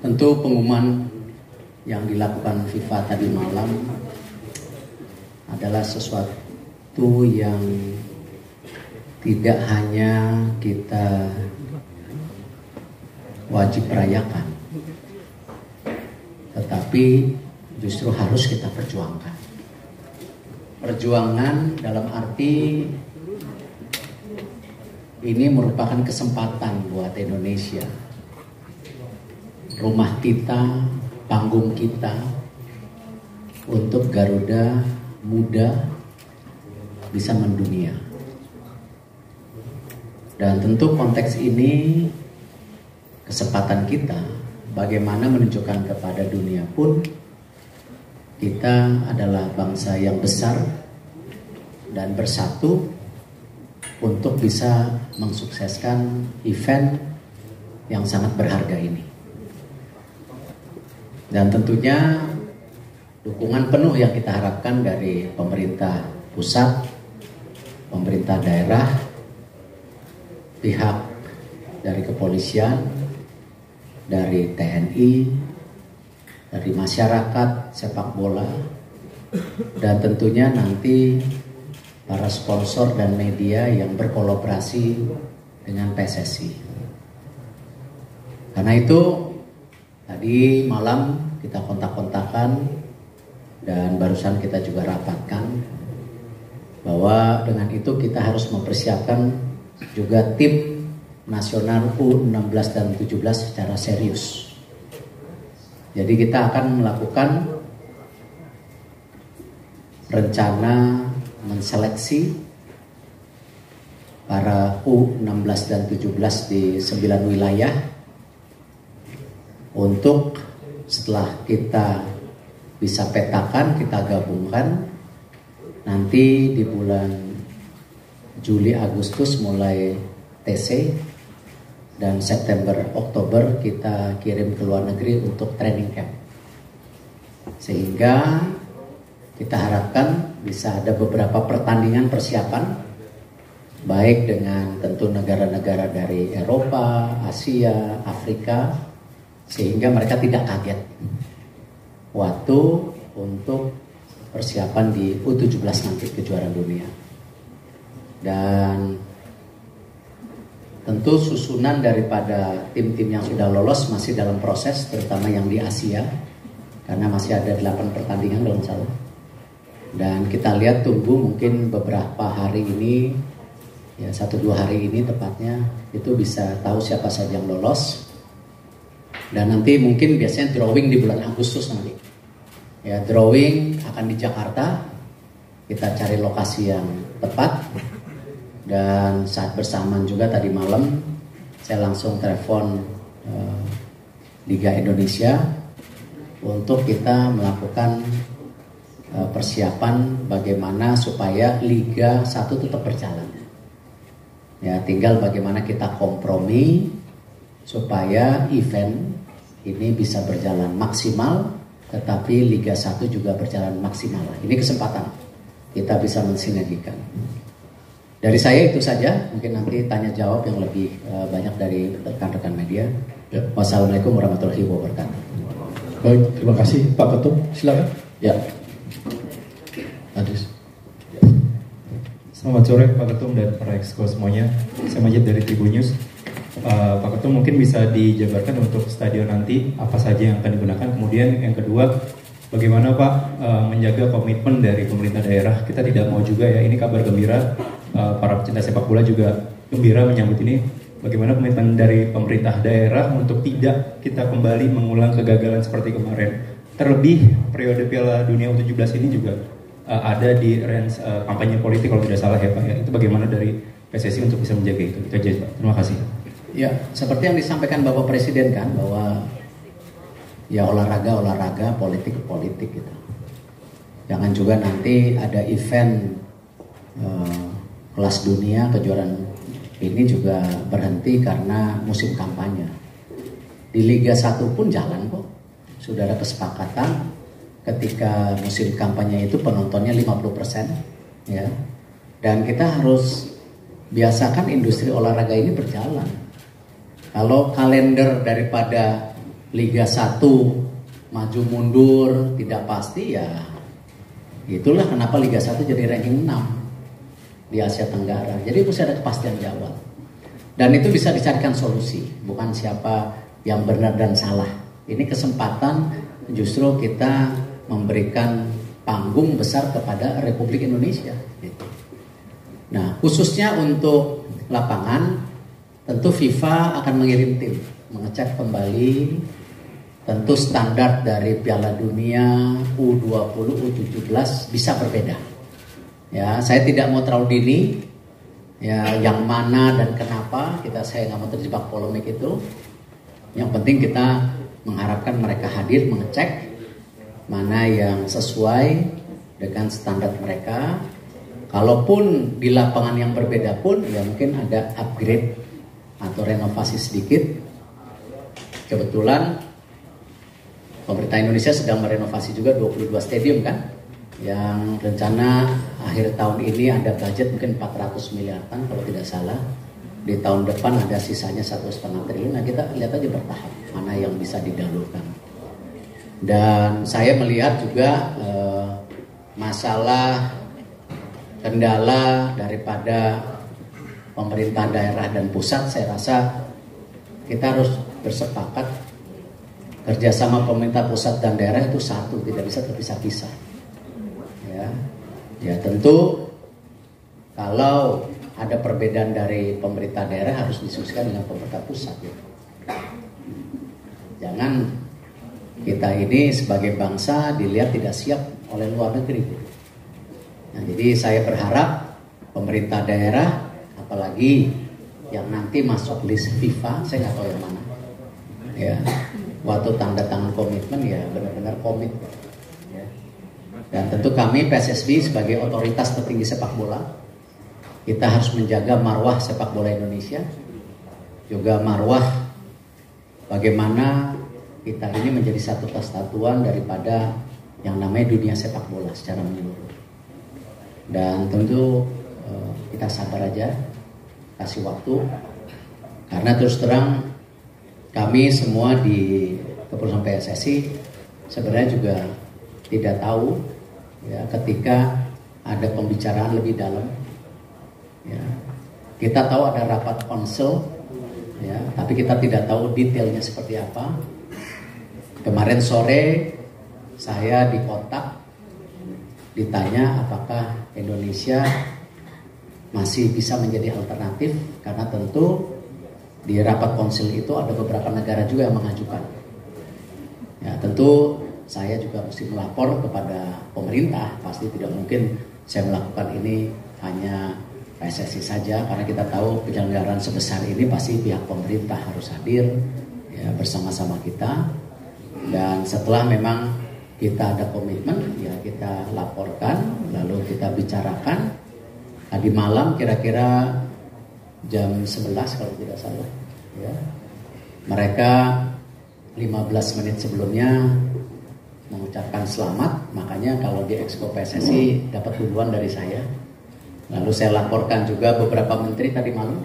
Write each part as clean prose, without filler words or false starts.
Tentu pengumuman yang dilakukan FIFA tadi malam adalah sesuatu yang tidak hanya kita wajib rayakan, tetapi justru harus kita perjuangkan. Perjuangan dalam arti ini merupakan kesempatan buat Indonesia. Rumah kita, panggung kita untuk Garuda Muda bisa mendunia. Dan tentu konteks ini kesempatan kita bagaimana menunjukkan kepada dunia pun kita adalah bangsa yang besar dan bersatu untuk bisa mensukseskan event yang sangat berharga ini. Dan tentunya dukungan penuh yang kita harapkan dari pemerintah pusat, pemerintah daerah, pihak dari kepolisian, dari TNI, dari masyarakat sepak bola, dan tentunya nanti para sponsor dan media yang berkolaborasi dengan PSSI. Karena itu tadi malam kita kontak-kontakan dan barusan kita juga rapatkan bahwa dengan itu kita harus mempersiapkan juga tim nasional U16 dan 17 secara serius. Jadi kita akan melakukan rencana menseleksi para U16 dan 17 di 9 wilayah untuk setelah kita bisa petakan, kita gabungkan nanti di bulan Juli Agustus mulai TC dan September Oktober kita kirim ke luar negeri untuk training camp, sehingga kita harapkan bisa ada beberapa pertandingan persiapan baik dengan tentu negara-negara dari Eropa, Asia, Afrika, sehingga mereka tidak kaget waktu untuk persiapan di U17 nanti kejuaraan dunia. Dan tentu susunan daripada tim-tim yang sudah lolos masih dalam proses, terutama yang di Asia, karena masih ada 8 pertandingan belum salah. Dan kita lihat tunggu mungkin beberapa hari ini, ya 1-2 hari ini tepatnya, itu bisa tahu siapa saja yang lolos. Dan nanti mungkin biasanya drawing di bulan Agustus nanti. Ya, drawing akan di Jakarta. Kita cari lokasi yang tepat. Dan saat bersamaan juga tadi malam saya langsung telepon Liga Indonesia untuk kita melakukan persiapan bagaimana supaya Liga 1 tetap berjalan. Ya, tinggal bagaimana kita kompromi supaya event ini bisa berjalan maksimal, tetapi Liga 1 juga berjalan maksimal. Ini kesempatan kita bisa mensinergikan. Dari saya itu saja, mungkin nanti tanya jawab yang lebih banyak dari rekan-rekan media. Ya. Wassalamualaikum warahmatullahi wabarakatuh. Baik, terima kasih Pak Ketum. Silakan. Ya. Adis. Selamat sore Pak Ketum dan para exco semuanya. Saya Majid dari Tribun News. Pak Ketum mungkin bisa dijabarkan untuk stadion nanti apa saja yang akan digunakan. Kemudian yang kedua, bagaimana Pak menjaga komitmen dari pemerintah daerah. Kita tidak mau juga ya, ini kabar gembira, para pecinta sepak bola juga gembira menyambut ini. Bagaimana komitmen dari pemerintah daerah untuk tidak kita kembali mengulang kegagalan seperti kemarin. Terlebih periode Piala Dunia U17 ini juga ada di range kampanye politik kalau tidak salah ya Pak ya. Itu bagaimana dari PSSI untuk bisa menjaga itu. Itu aja Pak. Terima kasih. Ya, seperti yang disampaikan Bapak Presiden kan, bahwa ya olahraga, politik gitu. Jangan juga nanti ada event kelas dunia, kejuaraan ini juga berhenti karena musim kampanye. Di Liga 1 pun jalan kok. Sudah ada kesepakatan ketika musim kampanye itu penontonnya 50%, ya. Dan kita harus biasakan industri olahraga ini berjalan. Kalau kalender daripada Liga 1 maju mundur tidak pasti, ya itulah kenapa Liga 1 jadi ranking 6 di Asia Tenggara. Jadi mesti ada kepastian jadwal. Dan itu bisa dicarikan solusi, bukan siapa yang benar dan salah. Ini kesempatan justru kita memberikan panggung besar kepada Republik Indonesia. Gitu. Nah, khususnya untuk lapangan, tentu FIFA akan mengirim tim mengecek kembali tentu standar dari Piala Dunia U20, U17 bisa berbeda. Ya, saya tidak mau terlalu dini. Ya, yang mana dan kenapa saya nggak mau terjebak polemik itu. Yang penting kita mengharapkan mereka hadir mengecek mana yang sesuai dengan standar mereka. Kalaupun di lapangan yang berbeda pun, ya mungkin ada upgrade atau renovasi sedikit. Kebetulan pemerintah Indonesia sedang merenovasi juga 22 stadium kan, yang rencana akhir tahun ini ada budget mungkin 400 miliaran kalau tidak salah. Di tahun depan ada sisanya 1,5 triliun. Nah, kita lihat aja bertahap mana yang bisa didahulukan. Dan saya melihat juga masalah kendala daripada pemerintah daerah dan pusat, saya rasa kita harus bersepakat kerjasama pemerintah pusat dan daerah itu satu, tidak bisa terpisah-pisah. Ya tentu kalau ada perbedaan dari pemerintah daerah harus diskusikan dengan pemerintah pusat. Ya. Jangan kita ini sebagai bangsa dilihat tidak siap oleh luar negeri. Nah, jadi saya berharap pemerintah daerah, apalagi yang nanti masuk list FIFA, saya nggak tahu yang mana. Ya, waktu tanda tangan komitmen ya benar-benar komit. Ya. Dan tentu kami PSSB sebagai otoritas tertinggi sepak bola, kita harus menjaga marwah sepak bola Indonesia, juga marwah bagaimana kita ini menjadi satu kesatuan daripada yang namanya dunia sepak bola secara menyeluruh. Dan tentu kita sabar aja, kasih waktu, karena terus terang kami semua di kepengurusan PSSI sebenarnya juga tidak tahu ya ketika ada pembicaraan lebih dalam. Ya, kita tahu ada rapat konsel, ya, tapi kita tidak tahu detailnya seperti apa. Kemarin sore saya dikontak, ditanya apakah Indonesia masih bisa menjadi alternatif, karena tentu di rapat konsil itu ada beberapa negara juga yang mengajukan. Ya, tentu saya juga mesti melapor kepada pemerintah. Pasti tidak mungkin saya melakukan ini hanya PSSI saja, karena kita tahu penyelenggaraan sebesar ini pasti pihak pemerintah harus hadir ya, bersama-sama kita. Dan setelah memang kita ada komitmen, ya kita laporkan, lalu kita bicarakan. Tadi malam kira-kira jam 11 kalau tidak salah, ya. Mereka 15 menit sebelumnya mengucapkan selamat, makanya kalau di Exco PSSI dapat duluan dari saya. Lalu saya laporkan juga beberapa menteri tadi malam,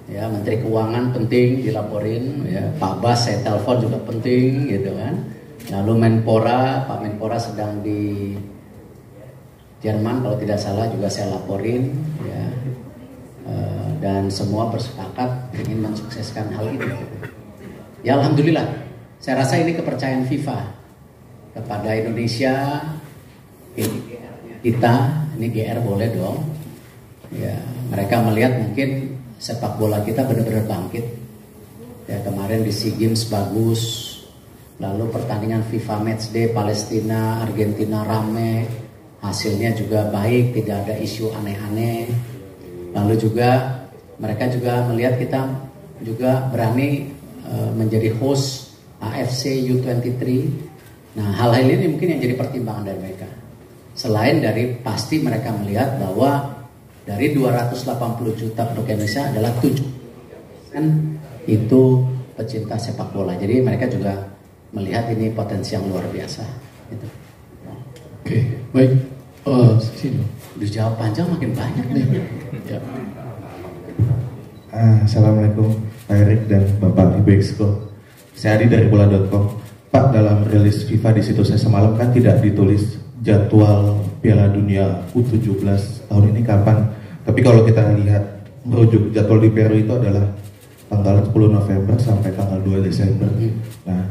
ya, Menteri Keuangan penting dilaporin, ya, Pak Bas saya telepon juga penting, gitu kan. Lalu Menpora, Pak Menpora sedang di Jerman kalau tidak salah juga saya laporin, ya. Dan semua bersepakat ingin mensukseskan hal ini. Ya alhamdulillah, saya rasa ini kepercayaan FIFA kepada Indonesia, kita, ini GR boleh dong. Ya, mereka melihat mungkin sepak bola kita benar-benar bangkit. Ya, kemarin di SEA Games bagus, lalu pertandingan FIFA Matchday Palestina, Argentina rame, hasilnya juga baik, tidak ada isu aneh-aneh. Lalu juga mereka juga melihat kita juga berani menjadi host AFC U23. Nah, hal-hal ini mungkin yang jadi pertimbangan dari mereka. Selain dari pasti mereka melihat bahwa dari 280 juta penduduk Indonesia adalah 7% itu pecinta sepak bola. Jadi mereka juga melihat ini potensi yang luar biasa. Gitu. Oke, baik. Sini. Dijawab panjang makin banyak nih. Ya. Assalamualaikum. Pak Erik dan Bapak Ibu Exco. Saya Adi dari bola.com. Pak, dalam rilis FIFA di situs saya semalam kan tidak ditulis jadwal Piala Dunia U17 tahun ini kapan. Tapi kalau kita lihat merujuk jadwal di Peru itu adalah tanggal 10 November sampai tanggal 2 Desember. Nah,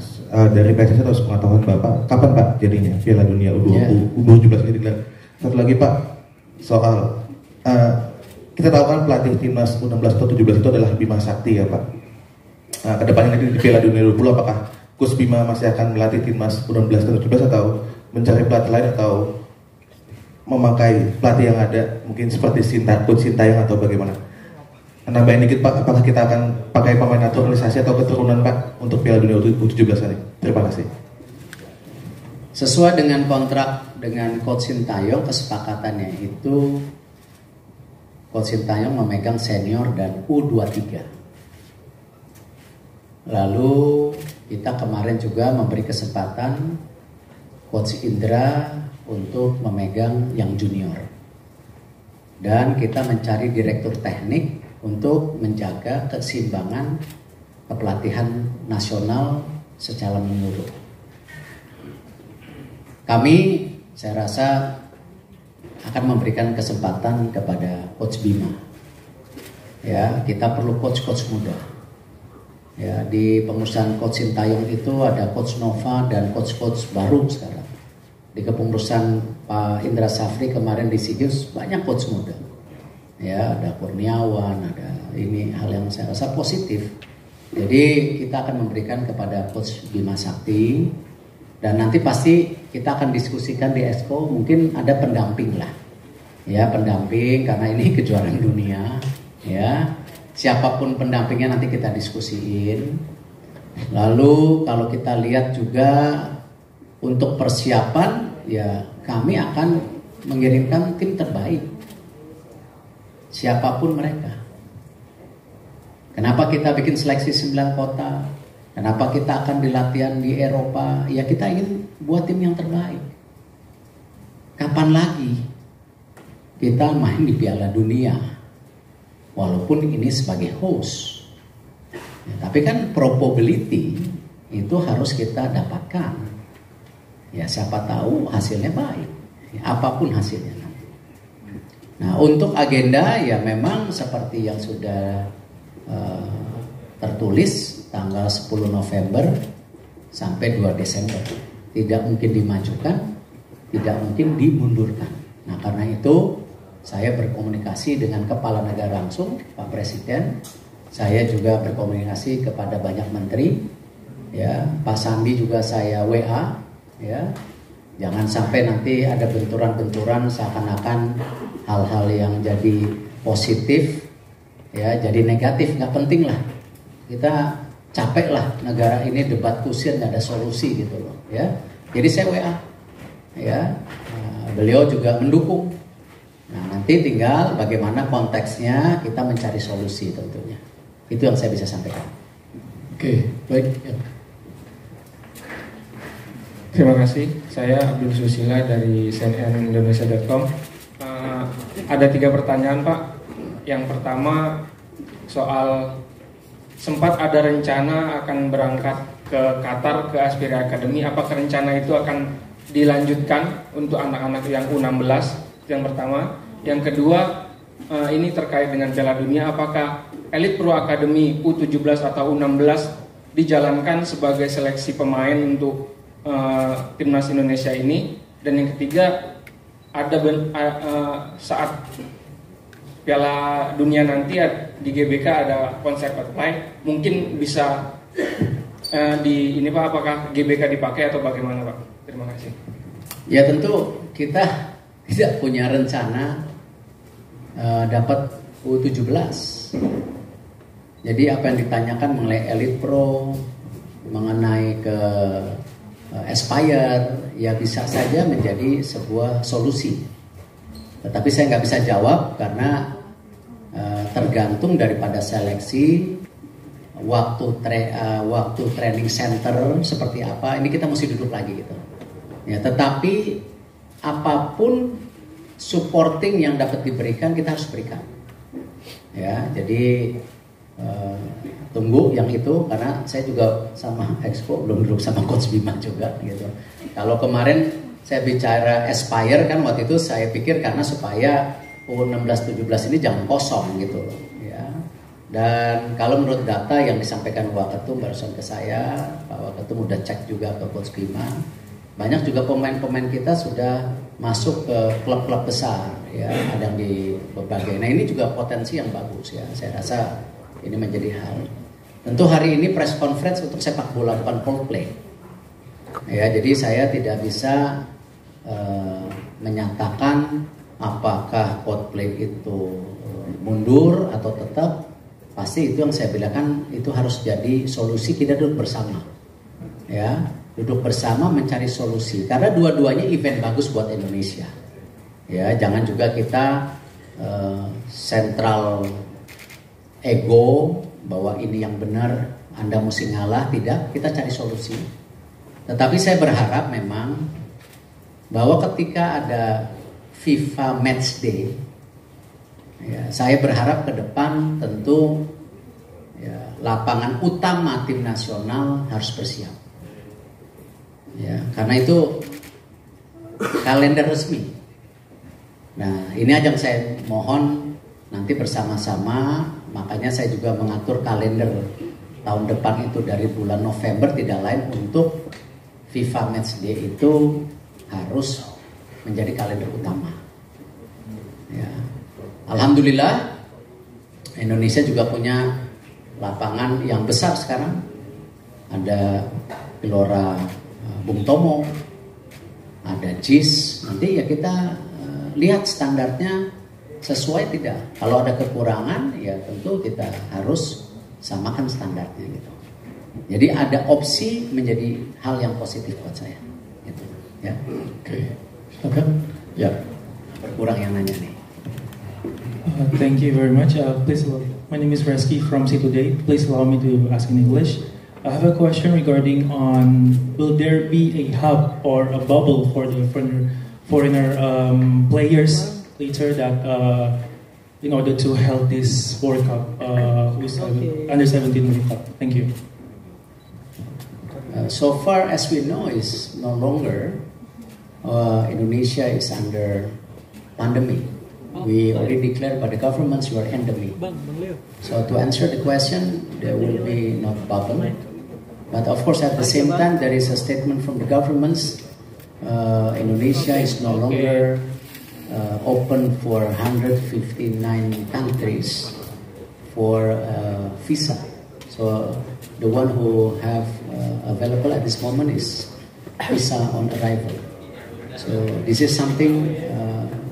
dari PSSI atau pengetahuan Bapak, kapan Pak jadinya Piala Dunia U17 ini digelar? Satu lagi Pak, soal kita tahu kan pelatih timnas U16 atau 17 itu adalah Bima Sakti ya Pak. Nah, kedepannya nanti di Piala Dunia 20 apakah Coach Bima masih akan melatih timnas U16 atau 17 atau mencari pelatih lain atau memakai pelatih yang ada mungkin seperti Coach Sintayong atau bagaimana? Nambahin dikit Pak, apakah kita akan pakai pemain naturalisasi atau keturunan Pak untuk Piala Dunia U17 ini? Terima kasih. Sesuai dengan kontrak dengan Coach Sintayong, kesepakatannya itu Coach Sintayong memegang senior dan U23. Lalu kita kemarin juga memberi kesempatan Coach Indra untuk memegang yang junior. Dan kita mencari direktur teknik untuk menjaga keseimbangan kepelatihan nasional secara menyeluruh. Kami, saya rasa, akan memberikan kesempatan kepada Coach Bima. Ya, kita perlu coach-coach muda. Ya, di pengurusan Coach Sintayong itu ada Coach Nova dan coach-coach baru sekarang. Di kepengurusan Pak Indra Safri kemarin di SEA banyak coach muda. Ya, ada Kurniawan, ada ini hal yang saya rasa positif. Jadi kita akan memberikan kepada Coach Bima Sakti dan nanti pasti kita akan diskusikan di Exco, mungkin ada pendamping lah. Ya, pendamping karena ini kejuaraan dunia, ya. Siapapun pendampingnya nanti kita diskusiin. Lalu kalau kita lihat juga untuk persiapan, ya kami akan mengirimkan tim terbaik. Siapapun mereka. Kenapa kita bikin seleksi 9 kota? Kenapa kita akan dilatihan di Eropa? Ya kita ingin buat tim yang terbaik. Kapan lagi kita main di Piala Dunia? Walaupun ini sebagai host. Ya, tapi kan probability itu harus kita dapatkan. Ya siapa tahu hasilnya baik. Ya, apapun hasilnya. Nah, untuk agenda ya memang seperti yang sudah tertulis tanggal 10 November sampai 2 Desember. Tidak mungkin dimajukan, tidak mungkin dimundurkan. Nah, karena itu saya berkomunikasi dengan kepala negara langsung, Pak Presiden. Saya juga berkomunikasi kepada banyak menteri. Ya, Pak Sandi juga saya WA, ya. Jangan sampai nanti ada benturan-benturan seakan-akan hal-hal yang jadi positif ya jadi negatif, nggak penting lah. Kita capek lah negara ini debat kusir nggak ada solusi gitu loh ya. Jadi saya WA ya, beliau juga mendukung. Nah nanti tinggal bagaimana konteksnya kita mencari solusi tentunya. Itu yang saya bisa sampaikan. Oke, baik ya. Terima kasih, saya Abdul Susila dari cnnindonesia.com. Ada 3 pertanyaan Pak. Yang pertama soal sempat ada rencana akan berangkat ke Qatar ke Aspiri Academy. Apakah rencana itu akan dilanjutkan untuk anak-anak yang U16? Yang pertama. Yang kedua, ini terkait dengan Piala Dunia. Apakah Elite Pro Academy U17 atau U16 dijalankan sebagai seleksi pemain untuk timnas Indonesia ini? Dan yang ketiga, ada saat Piala Dunia nanti di GBK ada konsep apply, mungkin bisa di ini Pak, apakah GBK dipakai atau bagaimana Pak? Terima kasih. Ya tentu kita tidak punya rencana dapat U17. Jadi apa yang ditanyakan mengenai Elite Pro, mengenai ke Aspire, ya bisa saja menjadi sebuah solusi. Tetapi saya nggak bisa jawab karena tergantung daripada seleksi, waktu training center seperti apa. Ini kita mesti duduk lagi gitu. Ya, tetapi apapun supporting yang dapat diberikan kita harus berikan. Ya, jadi tunggu yang itu, karena saya juga sama Expo belum duduk sama Coach Bima juga gitu. Kalau kemarin saya bicara Aspire kan waktu itu saya pikir karena supaya U16-17 ini jangan kosong gitu loh ya. Dan kalau menurut data yang disampaikan Waketum barusan ke saya, Pak Waketum udah cek juga ke Coach Bima, banyak juga pemain-pemain kita sudah masuk ke klub-klub besar ya, ada yang di berbagai. Nah ini juga potensi yang bagus ya, saya rasa ini menjadi hal. Tentu hari ini press conference untuk sepak bola bukan Coldplay. Ya, jadi saya tidak bisa menyatakan apakah Coldplay itu mundur atau tetap. Pasti itu yang saya bilang itu harus jadi solusi, kita duduk bersama. Ya, duduk bersama mencari solusi. Karena dua-duanya event bagus buat Indonesia. Ya, jangan juga kita sentral ego bahwa ini yang benar, Anda mesti ngalah. Tidak, kita cari solusi. Tetapi saya berharap memang bahwa ketika ada FIFA Match Day, ya, saya berharap ke depan tentu ya, lapangan utama tim nasional harus bersiap. Ya, karena itu kalender resmi. Nah, ini aja yang saya mohon nanti bersama-sama. Makanya saya juga mengatur kalender tahun depan itu dari bulan November, tidak lain untuk FIFA Match Day itu harus menjadi kalender utama. Ya. Alhamdulillah Indonesia juga punya lapangan yang besar sekarang. Ada Gelora Bung Tomo, ada JIS. Nanti ya kita lihat standarnya sesuai tidak. Kalau ada kekurangan ya tentu kita harus samakan standarnya gitu. Jadi ada opsi menjadi hal yang positif buat saya. Gitu. Ya. Oke. Silakan. Ya. Berkurang yang nanya nih. Thank you very much. My name is Reski from C Today. Please allow me to ask in English. I have a question regarding on will there be a hub or a bubble for the foreigner players later that in order to help this World Cup with under 17 World Cup? Thank you. So far as we know is no longer Indonesia is under pandemic. We already declared by the governments you are endemic. So to answer the question, there will be not bubble. But of course at the same time there is a statement from the governments. Indonesia is no longer open for 159 countries for visa. So the one who have available at this moment is visa on arrival. So this is something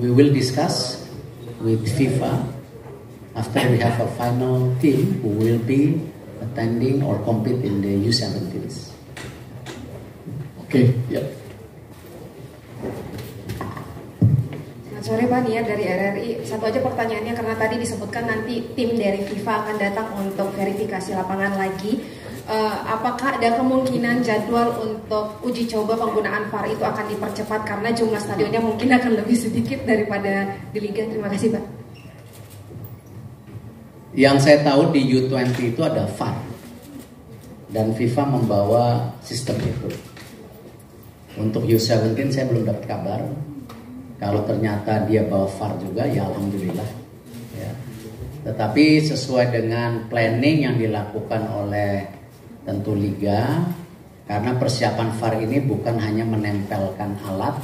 we will discuss with FIFA after we have a final team who will be attending or compete in the U17s. Oke, ya. Selamat sore Pak, Niar dari RRI. Satu aja pertanyaannya karena tadi disebutkan nanti tim dari FIFA akan datang untuk verifikasi lapangan lagi. Apakah ada kemungkinan jadwal untuk uji coba penggunaan VAR itu akan dipercepat karena jumlah stadionnya mungkin akan lebih sedikit daripada di Liga? Terima kasih Pak. Yang saya tahu di U20 itu ada VAR dan FIFA membawa sistem itu. Untuk U17 saya belum dapat kabar. Kalau ternyata dia bawa VAR juga, ya alhamdulillah. Ya. Tetapi sesuai dengan planning yang dilakukan oleh tentu Liga, karena persiapan VAR ini bukan hanya menempelkan alat,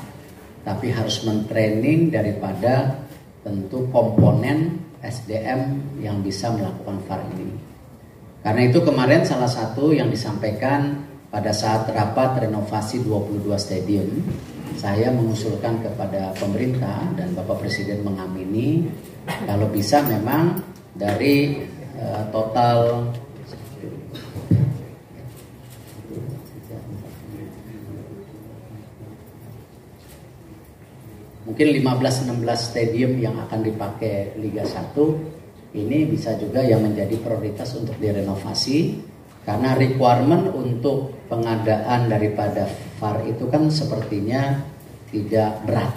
tapi harus mentraining daripada tentu komponen SDM yang bisa melakukan VAR ini. Karena itu kemarin salah satu yang disampaikan pada saat rapat renovasi 22 stadion, saya mengusulkan kepada pemerintah dan Bapak Presiden mengamini kalau bisa memang dari total mungkin 15-16 stadium yang akan dipakai Liga 1 ini bisa juga yang menjadi prioritas untuk direnovasi karena requirement untuk pengadaan daripada VAR itu kan sepertinya tidak berat.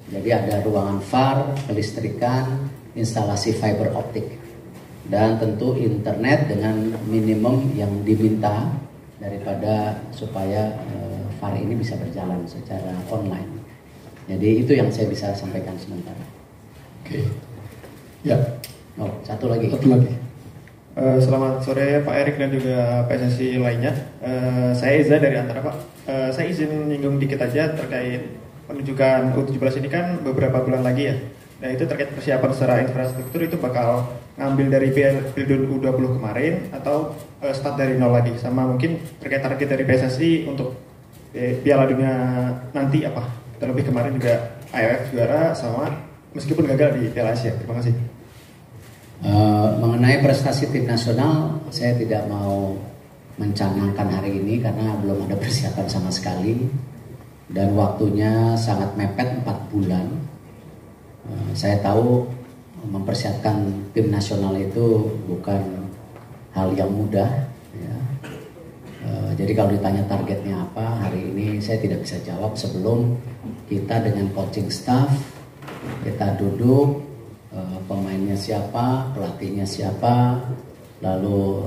Jadi ada ruangan VAR, kelistrikan, instalasi fiber optik. dan tentu internet dengan minimum yang diminta daripada supaya VAR ini bisa berjalan secara online. Jadi itu yang saya bisa sampaikan sementara. Oke. Ya. Oh, satu lagi. Selamat sore Pak Erik dan juga PSSI lainnya. Saya Iza dari Antara Pak. Saya izin nyinggung dikit aja terkait penunjukan U17 ini kan beberapa bulan lagi ya. Nah itu terkait persiapan secara infrastruktur itu bakal ngambil dari Pildun U20 kemarin atau start dari nol lagi, sama mungkin terkait target dari PSSI untuk Piala Dunia nanti apa? Terlebih kemarin juga AFF juara sama meskipun gagal di Piala Asia. Terima kasih. Mengenai prestasi tim nasional, saya tidak mau mencanangkan hari ini karena belum ada persiapan sama sekali dan waktunya sangat mepet 4 bulan. Saya tahu mempersiapkan tim nasional itu bukan hal yang mudah ya. Jadi kalau ditanya targetnya apa hari ini saya tidak bisa jawab sebelum kita dengan coaching staff kita duduk, pemainnya siapa, pelatihnya siapa, lalu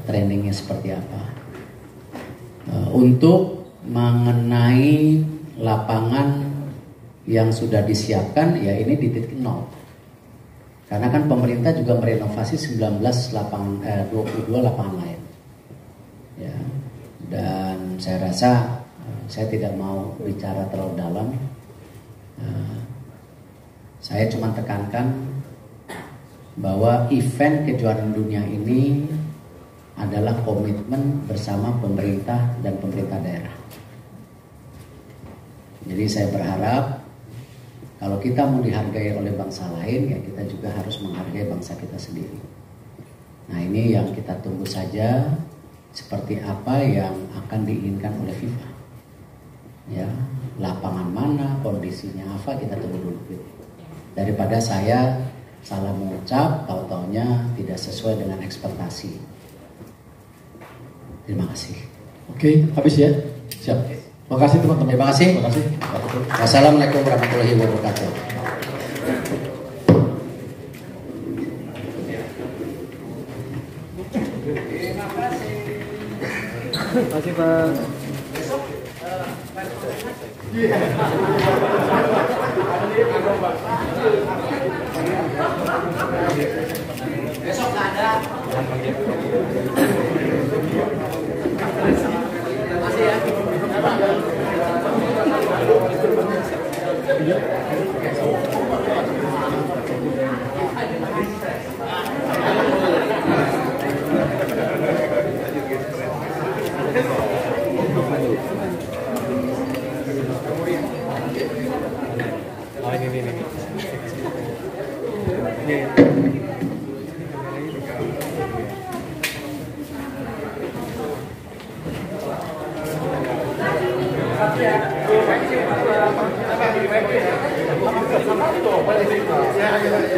trainingnya seperti apa. Untuk mengenai lapangan yang sudah disiapkan ya ini di titik nol. Karena kan pemerintah juga merenovasi 22 lapangan lain. Ya. Dan saya rasa saya tidak mau bicara terlalu dalam. Saya cuma tekankan bahwa event kejuaraan dunia ini adalah komitmen bersama pemerintah dan pemerintah daerah. Jadi saya berharap kalau kita mau dihargai oleh bangsa lain, ya kita juga harus menghargai bangsa kita sendiri. Nah ini yang kita tunggu saja, seperti apa yang akan diinginkan oleh FIFA. Ya, lapangan mana, kondisinya apa, kita tunggu dulu. Daripada saya salah mengucap, tahu-taunya tidak sesuai dengan ekspektasi. Terima kasih. Oke, habis ya. Siap. Terima kasih teman-teman. Terima kasih. Terima kasih. Wassalamualaikum warahmatullahi wabarakatuh. Terima kasih Pak. Besok nggak ada. Terima kasih ya. Ya.